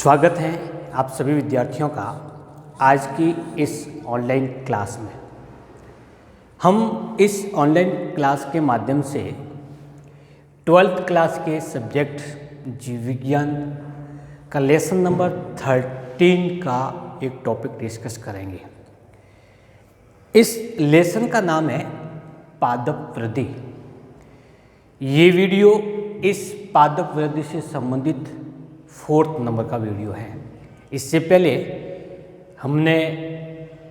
स्वागत है आप सभी विद्यार्थियों का आज की इस ऑनलाइन क्लास में। हम इस ऑनलाइन क्लास के माध्यम से 12th क्लास के सब्जेक्ट जीव विज्ञान का लेसन नंबर 13 का एक टॉपिक डिस्कस करेंगे। इस लेसन का नाम है पादप वृद्धि। ये वीडियो इस पादप वृद्धि से संबंधित 4th नंबर का वीडियो है। इससे पहले हमने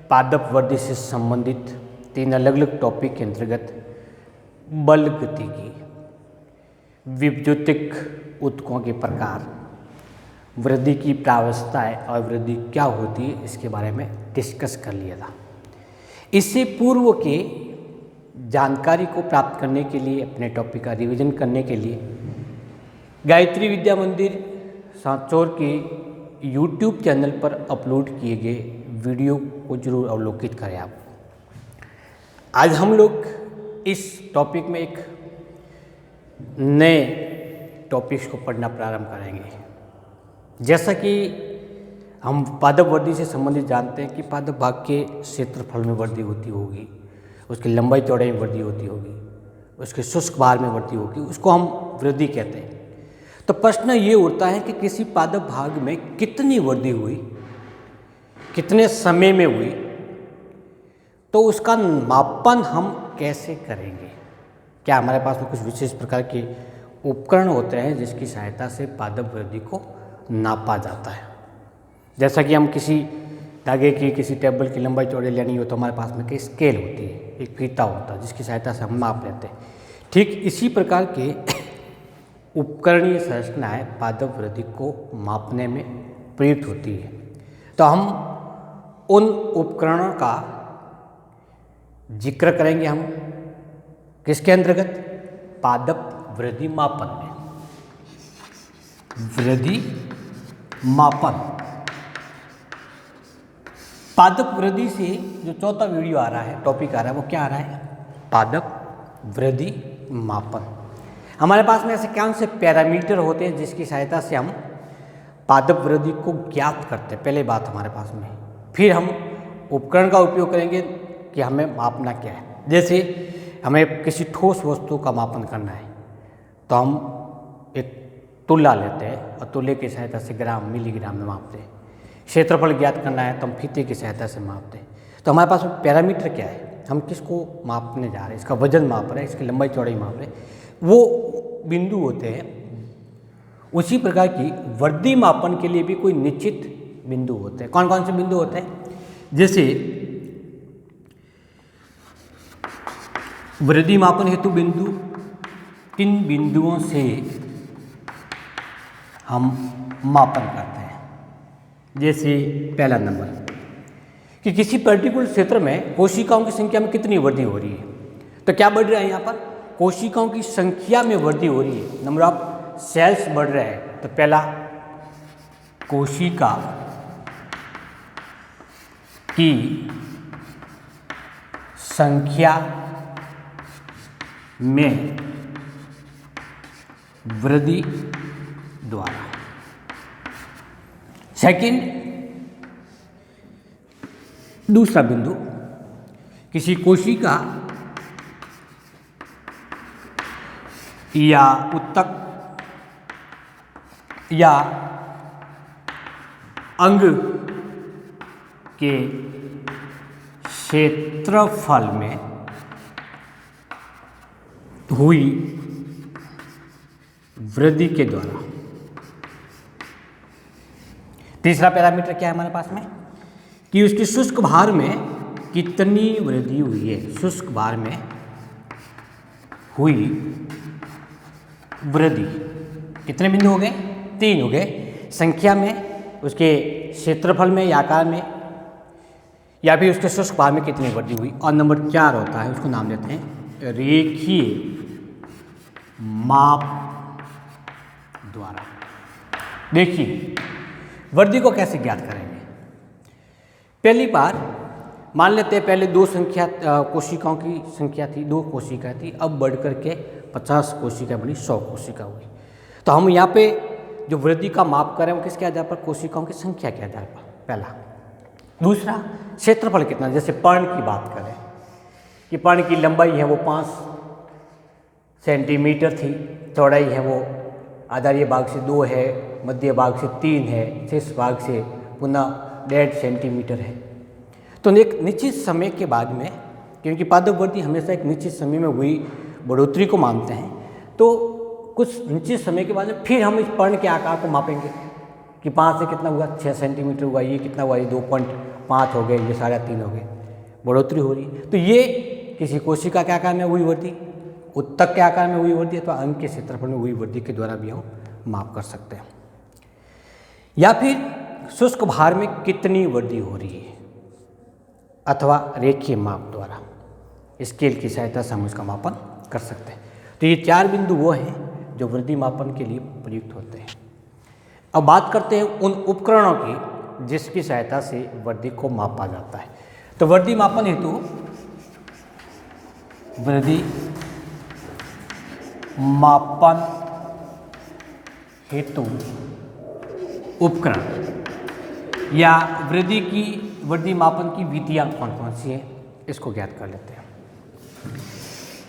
पादप वृद्धि से संबंधित 3 अलग अलग टॉपिक के अंतर्गत बल गतिकी, विद्युतिक ऊतकों के प्रकार, वृद्धि की प्रावस्थाएं और वृद्धि क्या होती है इसके बारे में डिस्कस कर लिया था। इससे पूर्व के जानकारी को प्राप्त करने के लिए, अपने टॉपिक का रिवीजन करने के लिए गायत्री विद्या मंदिर सांचौर के YouTube चैनल पर अपलोड किए गए वीडियो को जरूर अवलोकित करें आप। आज हम लोग इस टॉपिक में एक नए टॉपिक्स को पढ़ना प्रारंभ करेंगे। जैसा कि हम पादप वृद्धि से संबंधित जानते हैं कि पादप भाग के क्षेत्रफल में वृद्धि होती होगी, उसकी लंबाई चौड़ाई में वृद्धि होती होगी, उसके शुष्क भार में वृद्धि होगी, उसको हम वृद्धि कहते हैं। तो प्रश्न ये उठता है कि किसी पादप भाग में कितनी वृद्धि हुई, कितने समय में हुई, तो उसका मापन हम कैसे करेंगे। क्या हमारे पास में कुछ विशेष प्रकार के उपकरण होते हैं जिसकी सहायता से पादप वृद्धि को नापा जाता है। जैसा कि हम किसी धागे की, किसी टेबल की लंबाई चौड़ाई लेनी हो तो हमारे पास में एक स्केल होती है, एक फीता होता है जिसकी सहायता से हम माप लेते हैं। ठीक इसी प्रकार के उपकरणीय संरचनाएं पादप वृद्धि को मापने में प्रयुक्त होती है। तो हम उन उपकरणों का जिक्र करेंगे हम किसके अंतर्गत, पादप वृद्धि मापन में। वृद्धि मापन, पादप वृद्धि से जो चौथा वीडियो आ रहा है, टॉपिक आ रहा है, वो क्या आ रहा है, पादप वृद्धि मापन। हमारे पास में ऐसे कौन से पैरामीटर होते हैं जिसकी सहायता से हम पादप वृद्धि को ज्ञात करते हैं, पहले बात हमारे पास में। फिर हम उपकरण का उपयोग करेंगे कि हमें मापना क्या है। जैसे हमें किसी ठोस वस्तु का मापन करना है तो हम एक तुला लेते हैं और तुले की सहायता से ग्राम, मिलीग्राम में मापते हैं। क्षेत्रफल ज्ञात करना है तो हम फीते की सहायता से मापते हैं। तो हमारे पास में पैरामीटर क्या है, हम किसको मापने जा रहे हैं, इसका वजन माप रहे हैं, इसकी लंबाई चौड़ाई माप रहे हैं, वो बिंदु होते हैं। उसी प्रकार की वृद्धि मापन के लिए भी कोई निश्चित बिंदु होते हैं। कौन कौन से बिंदु होते हैं, जैसे वृद्धि मापन हेतु बिंदु, किन बिंदुओं से हम मापन करते हैं। जैसे पहला नंबर कि किसी पर्टिकुलर क्षेत्र में कोशिकाओं की संख्या में कितनी वृद्धि हो रही है। तो क्या बढ़ रहा है, यहाँ पर कोशिकाओं की संख्या में वृद्धि हो रही है, नंबर ऑफ सेल्स बढ़ रहे हैं। तो पहला, कोशिका की संख्या में वृद्धि द्वारा। सेकंड, दूसरा बिंदु, किसी कोशिका या ऊतक या अंग के क्षेत्रफल में हुई वृद्धि के द्वारा। तीसरा पैरामीटर क्या है हमारे पास में, कि उसके शुष्क भार में कितनी वृद्धि हुई है। शुष्क भार में हुई वृद्धि, कितने बिंदु हो गए, 3 हो गए। संख्या में, उसके क्षेत्रफल में या आकार में, या फिर उसके शुष्क भार में कितनी वृद्धि हुई। और नंबर 4 होता है, उसको नाम देते हैं रेखीय माप द्वारा। देखिए वृद्धि को कैसे ज्ञात करेंगे। पहली बार मान लेते हैं पहले 2 कोशिकाओं की संख्या थी, 2 कोशिका थी, अब बढ़ करके 50 कोशिका बनी, 100 कोशिका हुई। तो हम यहाँ पे जो वृद्धि का माप करें वो किसके आधार पर, कोशिकाओं की संख्या के आधार पर, पहला। दूसरा, क्षेत्रफल कितना, जैसे पर्ण की बात करें कि पर्ण की लंबाई है वो 5 सेंटीमीटर थी, चौड़ाई है वो आधारीय भाग से 2 है, मध्य भाग से 3 है, शीर्ष भाग से पुनः 1.5 सेंटीमीटर है। तो एक निश्चित समय के बाद में, क्योंकि पादप वृद्धि हमेशा एक निश्चित समय में हुई बढ़ोतरी को मानते हैं, तो कुछ निश्चित समय के बाद में फिर हम इस पर्ण के आकार को मापेंगे कि 5 से कितना हुआ, 6 सेंटीमीटर हुआ, ये कितना हुआ, ये 2.5 हो गए, ये 3.5 हो गए, बढ़ोतरी हो रही है। तो ये किसी कोशिका के आकार में हुई वृद्धि, उत्तक के आकार में हुई वृद्धि अथवा अंग के क्षेत्रफल में हुई वृद्धि के द्वारा भी हम माप कर सकते हैं। या फिर शुष्क भार में कितनी वृद्धि हो रही है अथवा रेखीय माप द्वारा स्केल की सहायता से हम उसका मापन कर सकते हैं। तो ये 4 बिंदु वो हैं जो वृद्धि मापन के लिए प्रयुक्त होते हैं। अब बात करते हैं उन उपकरणों की जिसकी सहायता से वृद्धि को मापा जाता है। तो वृद्धि मापन हेतु वृद्धि मापन हेतु उपकरण या वृद्धि मापन की विधियां कौन कौन सी है, इसको ज्ञात कर लेते हैं।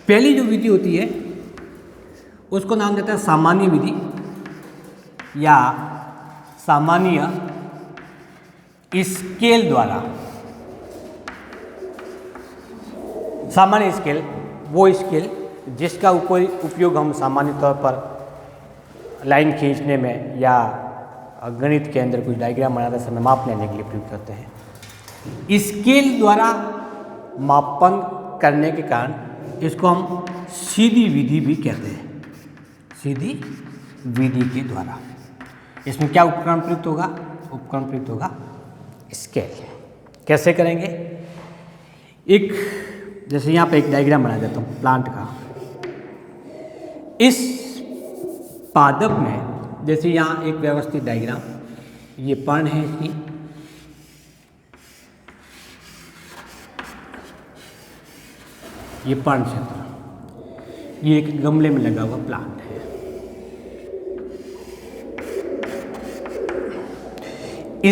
पहली जो विधि होती है उसको नाम देता है सामान्य विधि या सामान्य स्केल द्वारा। सामान्य स्केल वो स्केल जिसका उपयोग हम सामान्य तौर पर लाइन खींचने में या गणित के अंदर कुछ डायग्राम बनाते समय माप लेने के लिए प्रयुक्त करते हैं। स्केल द्वारा मापन करने के कारण इसको हम सीधी विधि भी कहते हैं। सीधी विधि के द्वारा इसमें क्या उपकरण प्रयुक्त होगा, उपकरण प्रयुक्त होगा स्केल। कैसे करेंगे, एक जैसे यहाँ पे एक डायग्राम बना देता हूँ प्लांट का। इस पादप में जैसे यहाँ एक व्यवस्थित डायग्राम, ये पर्ण है इसकी, ये पर्ण क्षेत्र, ये एक गमले में लगा हुआ प्लांट है।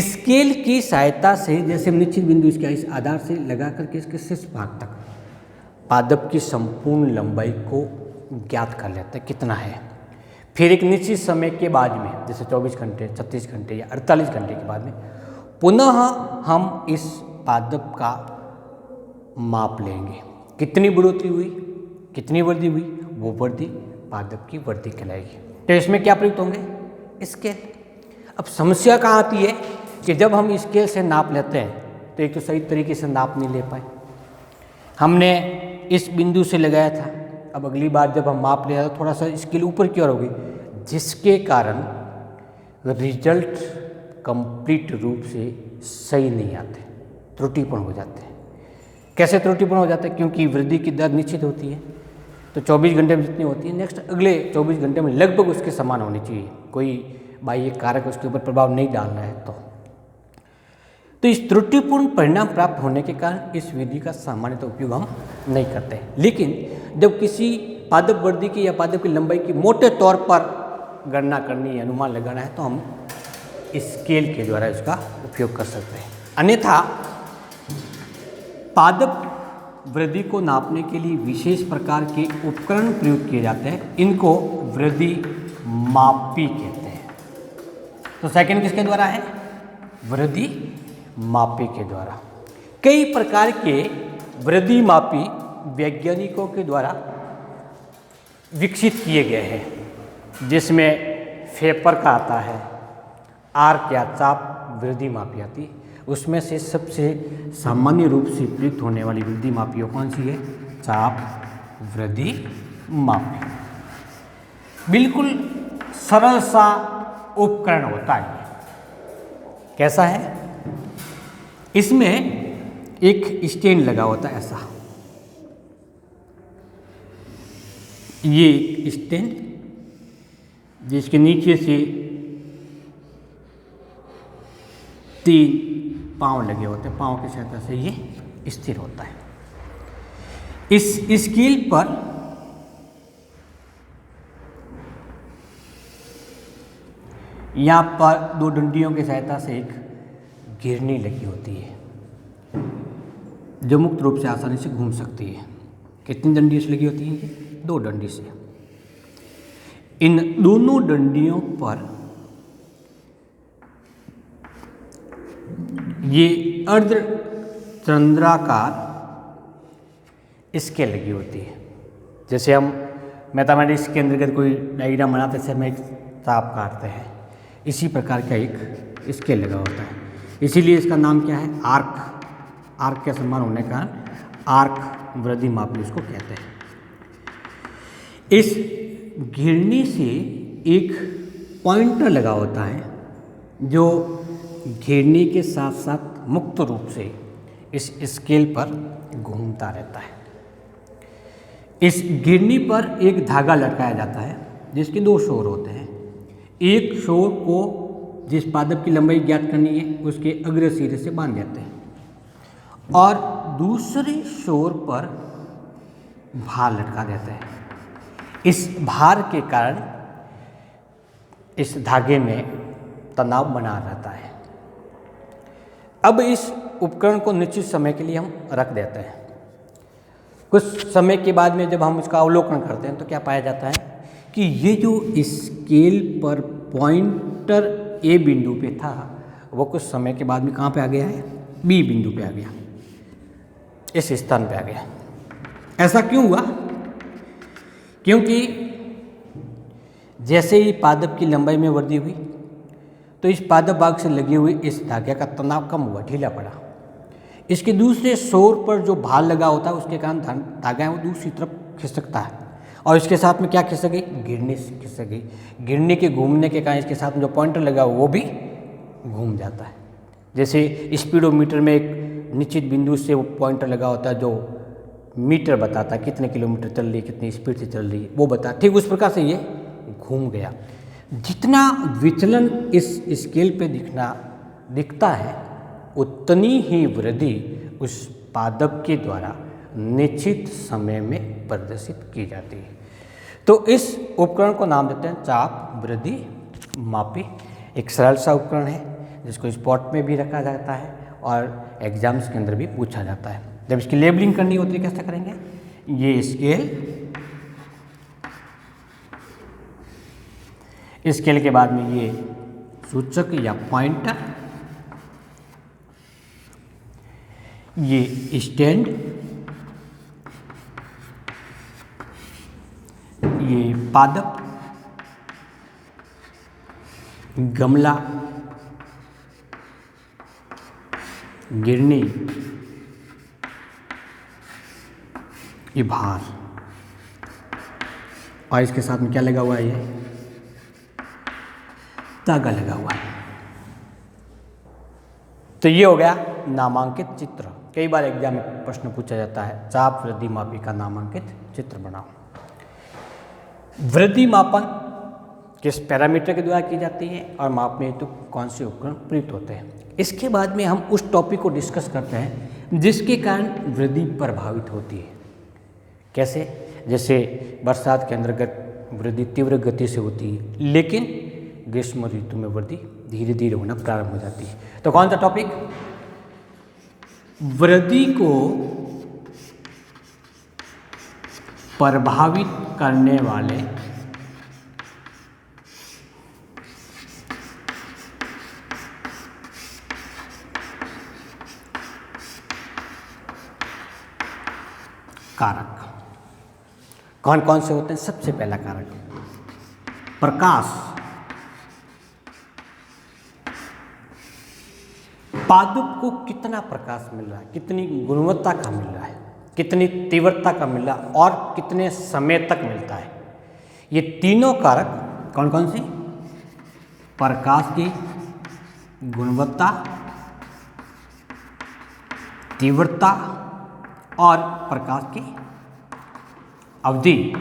स्केल की सहायता से जैसे हम निश्चित बिंदु इसके इस आधार से लगा करके इसके शीर्ष भाग तक पादप की संपूर्ण लंबाई को ज्ञात कर लेते हैं कितना है। फिर एक निश्चित समय के बाद में जैसे 24 घंटे, 36 घंटे या 48 घंटे के बाद में पुनः हम इस पादप का माप लेंगे, कितनी बढ़ोतरी हुई, कितनी वृद्धि हुई, वो वृद्धि पादप की वृद्धि कहलाएगी। तो इसमें क्या प्रयुक्त होंगे, स्केल। अब समस्या कहाँ आती है कि जब हम स्केल से नाप लेते हैं तो एक तो सही तरीके से नाप नहीं ले पाए, हमने इस बिंदु से लगाया था, अब अगली बार जब हम माप लिया तो थोड़ा सा स्केल ऊपर की ओर हो गई, जिसके कारण रिजल्ट कंप्लीट रूप से सही नहीं आते, त्रुटिपूर्ण हो जाते हैं। कैसे त्रुटिपूर्ण हो जाते हैं, क्योंकि वृद्धि की दर निश्चित होती है, तो 24 घंटे में जितनी होती है नेक्स्ट अगले 24 घंटे में लगभग उसके समान होनी चाहिए, कोई बाह्य कारक उसके ऊपर प्रभाव नहीं डालना है। तो इस त्रुटिपूर्ण परिणाम प्राप्त होने के कारण इस विधि का सामान्यतः उपयोग हम नहीं करते। लेकिन जब किसी पादप वृद्धि की या पादप की लंबाई की मोटे तौर पर गणना करनी है, अनुमान लगाना है, तो हम स्केल के द्वारा इसका उपयोग कर सकते हैं। अन्यथा पादप वृद्धि को नापने के लिए विशेष प्रकार के उपकरण प्रयुक्त किए जाते हैं, इनको वृद्धि मापी कहते हैं। तो सेकंड किसके द्वारा है, वृद्धि मापी के द्वारा। कई प्रकार के वृद्धि मापी वैज्ञानिकों के द्वारा विकसित किए गए हैं, जिसमें फेपर का आता है, आर्क या चाप वृद्धि मापी आती है। उसमें से सबसे सामान्य रूप से प्रयुक्त होने वाली वृद्धि मापी कौन सी है, चाप वृद्धि मापी। बिल्कुल सरल सा उपकरण होता है। कैसा है, इसमें एक स्टैंड लगा होता है ऐसा, ये स्टैंड जिसके नीचे से 3 पाँव लगे होते हैं, पाँव की सहायता से ये स्थिर होता है। इस स्केल पर यहाँ पर दो डंडियों की सहायता से एक घिरनी लगी होती है जो मुक्त रूप से आसानी से घूम सकती है। कितनी डंडियों से लगी होती है ये? 2 डंडी से। इन दोनों डंडियों पर ये अर्ध चंद्राकार स्केल लगी होती है। जैसे हम मैथमेटिक्स के अंतर्गत कोई डायग्राम बनाते से हम एक चाप काटते हैं, इसी प्रकार का एक स्केल लगा होता है। इसीलिए इसका नाम क्या है? आर्क। आर्क के समान होने का आर्क वृद्धि मापी उसको कहते हैं। इस घिरनी से एक पॉइंटर लगा होता है जो घिरनी के साथ साथ मुक्त रूप से इस स्केल पर घूमता रहता है। इस घिरनी पर एक धागा लटकाया जाता है जिसके 2 छोर होते हैं। एक छोर को जिस पादप की लंबाई ज्ञात करनी है उसके अग्र सिरे से बांध देते हैं और दूसरे छोर पर भार लटका देते हैं। इस भार के कारण इस धागे में तनाव बना रहता है। अब इस उपकरण को निश्चित समय के लिए हम रख देते हैं। कुछ समय के बाद में जब हम इसका अवलोकन करते हैं तो क्या पाया जाता है कि ये जो स्केल पर पॉइंटर ए बिंदु पे था वो कुछ समय के बाद में कहाँ पे आ गया है? बी बिंदु पे आ गया, इस स्थान पे आ गया। ऐसा क्यों हुआ? क्योंकि जैसे ही पादप की लंबाई में वृद्धि हुई तो इस पादप भाग से लगी हुई इस धागे का तनाव कम हुआ, ढीला पड़ा। इसके दूसरे छोर पर जो भार लगा होता है उसके कारण धागा है वो दूसरी तरफ खिसकता है और इसके साथ में क्या खिसक गई? गिरनी खिसक गई। गिरनी के घूमने के कारण इसके साथ में जो पॉइंटर लगा हुआ वो भी घूम जाता है। जैसे स्पीडोमीटर में एक निश्चित बिंदु से वो पॉइंटर लगा होता है जो मीटर बताता है कितने किलोमीटर चल रही है, कितनी स्पीड से चल रही है, वो बता। ठीक उस प्रकार से ये घूम गया। जितना विचलन इस स्केल पे दिखता है उतनी ही वृद्धि उस पादप के द्वारा निश्चित समय में प्रदर्शित की जाती है। तो इस उपकरण को नाम देते हैं चाप वृद्धि मापी। एक सरल सा उपकरण है जिसको स्पॉट में भी रखा जाता है और एग्जाम्स के अंदर भी पूछा जाता है। जब इसकी लेबलिंग करनी होती है कैसे करेंगे? ये स्केल के बाद में ये सूचक या पॉइंटर, ये स्टैंड, ये पादप, गमला, गिरनी, ये भार और इसके साथ में क्या लगा हुआ है? ये धागा लगा हुआ है। तो ये हो गया नामांकित चित्र। कई बार एग्जाम में प्रश्न पूछा जाता है चाप वृद्धि मापी का नामांकित चित्र बनाओ। वृद्धि मापन किस पैरामीटर के द्वारा की जाती है और मापने हेतु कौन से उपकरण प्रयुक्त होते हैं। इसके बाद में हम उस टॉपिक को डिस्कस करते हैं जिसके कारण वृद्धि प्रभावित होती है। कैसे? जैसे बरसात के अंतर्गत वृद्धि तीव्र गति से होती है लेकिन ग्रीष्म ऋतु में वृद्धि धीरे धीरे होना प्रारंभ हो जाती है। तो कौन सा टॉपिक? वृद्धि को प्रभावित करने वाले कारक कौन कौन से होते हैं? सबसे पहला कारक प्रकाश। पादप को कितना प्रकाश मिल रहा है, कितनी गुणवत्ता का मिल रहा है, कितनी तीव्रता का मिल रहा है और कितने समय तक मिलता है। ये तीनों कारक कौन कौन से? प्रकाश की गुणवत्ता, तीव्रता और प्रकाश की अवधि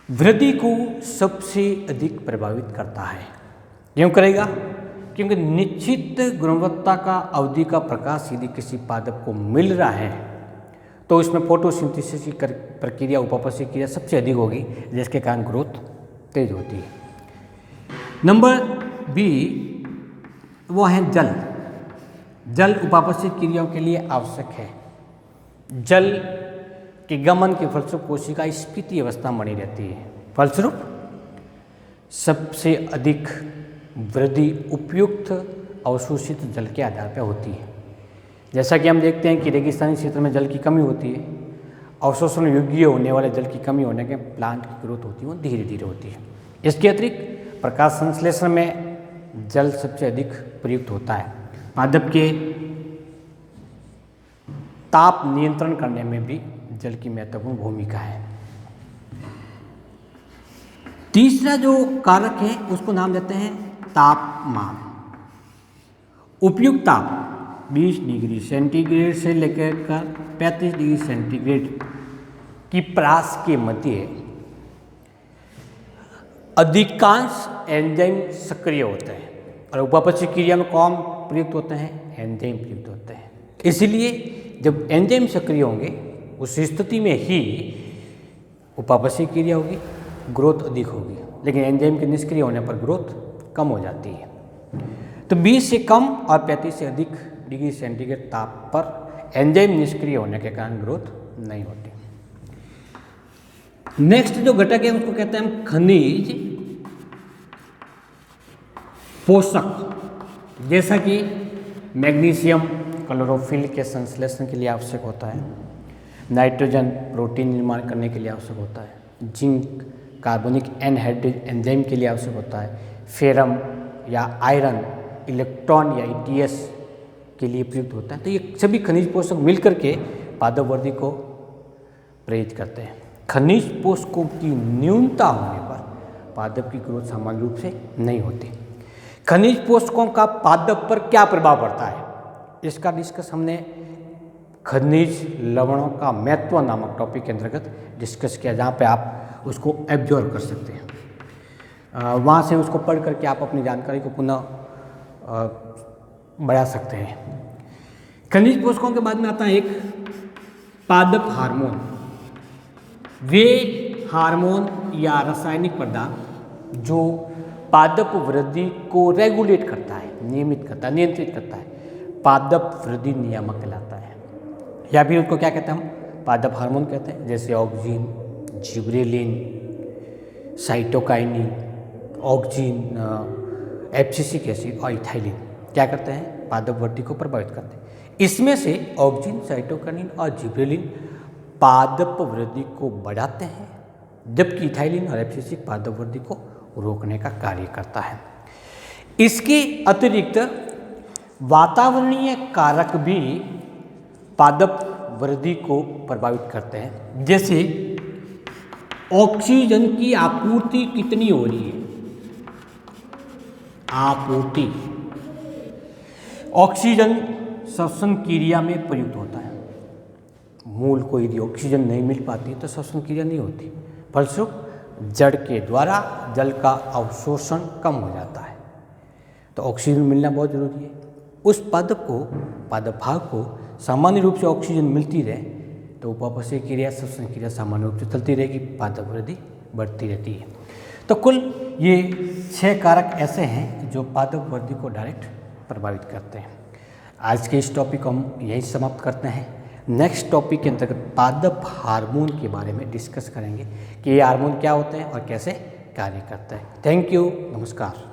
वृद्धि को सबसे अधिक प्रभावित करता है। क्यों करेगा? क्योंकि निश्चित गुणवत्ता का अवधि का प्रकाश यदि किसी पादप को मिल रहा है तो इसमें फोटोसिंथेसिस की प्रक्रिया, उपापचय क्रिया सबसे अधिक होगी जिसके कारण ग्रोथ तेज होती है। नंबर बी वो है जल। जल उपापचय क्रियाओं के लिए आवश्यक है। जल के गमन के फलस्वरूप कोशिका स्फीति अवस्था में बनी रहती है। फलस्वरूप सबसे अधिक वृद्धि उपयुक्त अवशोषित जल के आधार पर होती है। जैसा कि हम देखते हैं कि रेगिस्तानी क्षेत्र में जल की कमी होती है, अवशोषण योग्य होने वाले जल की कमी होने के प्लांट की ग्रोथ होती है वो धीरे धीरे होती है। इसके अतिरिक्त प्रकाश संश्लेषण में जल सबसे अधिक प्रयुक्त होता है। पादप के ताप नियंत्रण करने में भी जल की महत्वपूर्ण भूमिका है। तीसरा जो कारक है उसको नाम देते हैं तापमान। उपयुक्त ताप 20 डिग्री सेंटीग्रेड से लेकर 35 डिग्री सेंटीग्रेड की प्रास के मध्य अधिकांश एंजाइम सक्रिय होते हैं और उपापचय क्रिया में कौन प्रयुक्त होते हैं? एंजाइम प्रयुक्त होते हैं। इसलिए जब एंजाइम सक्रिय होंगे उस स्थिति में ही उपापचय क्रिया होगी, ग्रोथ अधिक होगी। लेकिन एंजाइम के निष्क्रिय होने पर ग्रोथ कम हो जाती है। तो 20 से कम और 35 से अधिक डिग्री सेंटीग्रेड ताप पर एंजाइम निष्क्रिय होने के कारण ग्रोथ नहीं होती। नेक्स्ट जो घटक है उसको कहते हैं हम खनिज पोषक, जैसा कि मैग्नीशियम क्लोरोफिल के संश्लेषण के लिए आवश्यक होता है, नाइट्रोजन प्रोटीन निर्माण करने के लिए आवश्यक होता है, जिंक कार्बोनिक एनहाइड्रेज एंजाइम के लिए आवश्यक होता है, फेरम या आयरन इलेक्ट्रॉन या ETS के लिए प्रयुक्त होता है। तो ये सभी खनिज पोषक मिलकर के पादप वृद्धि को प्रेरित करते हैं। खनिज पोषकों की न्यूनता होने पर पादप की ग्रोथ सामान्य रूप से नहीं होती। खनिज पोषकों का पादप पर क्या प्रभाव पड़ता है इसका डिस्कस हमने खनिज लवणों का महत्व नामक टॉपिक के अंतर्गत डिस्कस किया, जहाँ पे आप उसको एब्जॉर्व कर सकते हैं। वहाँ से उसको पढ़ करके आप अपनी जानकारी को पुनः बढ़ा सकते हैं। खनिज पोषकों के बाद में आता है एक पादप हार्मोन। वे हार्मोन या रासायनिक पदार्थ जो पादप वृद्धि को रेगुलेट करता है, नियमित करता है, नियंत्रित करता है, पादप वृद्धि नियामक कहलाता है। या फिर उसको क्या कहते हैं हम? पादप हार्मोन कहते हैं, जैसे auxin, gibberellin, cytokinin, auxin, abscisic acid और इथाइलिन क्या करते हैं? पादप वृद्धि को प्रभावित करते हैं। इसमें से ऑक्सिन, साइटोकाइनिन और जिब्रेलिन पादप वृद्धि को बढ़ाते हैं, जबकि इथाइलिन और एब्सिसिक पादप वृद्धि को रोकने का कार्य करता है। इसके अतिरिक्त वातावरणीय कारक भी पादप वृद्धि को प्रभावित करते हैं, जैसे ऑक्सीजन की आपूर्ति कितनी हो रही है। आपूर्ति, ऑक्सीजन श्वसन क्रिया में प्रयुक्त होता है। मूल को यदि ऑक्सीजन नहीं मिल पाती तो श्वसन क्रिया नहीं होती, फलस्वरूप जड़ के द्वारा जल का अवशोषण कम हो जाता है। तो ऑक्सीजन मिलना बहुत जरूरी है। उस पादप भाग को सामान्य रूप से ऑक्सीजन मिलती रहे तो उपापचय क्रिया, श्वसन क्रिया सामान्य रूप से चलती रहेगी, पादप वृद्धि बढ़ती रहती है। तो कुल ये 6 कारक ऐसे हैं जो पादप वृद्धि को डायरेक्ट प्रभावित करते हैं। आज के इस टॉपिक को हम यहीं समाप्त करते हैं। नेक्स्ट टॉपिक के अंतर्गत पादप हार्मोन के बारे में डिस्कस करेंगे कि ये हार्मोन क्या होते हैं और कैसे कार्य करते हैं। थैंक यू, नमस्कार।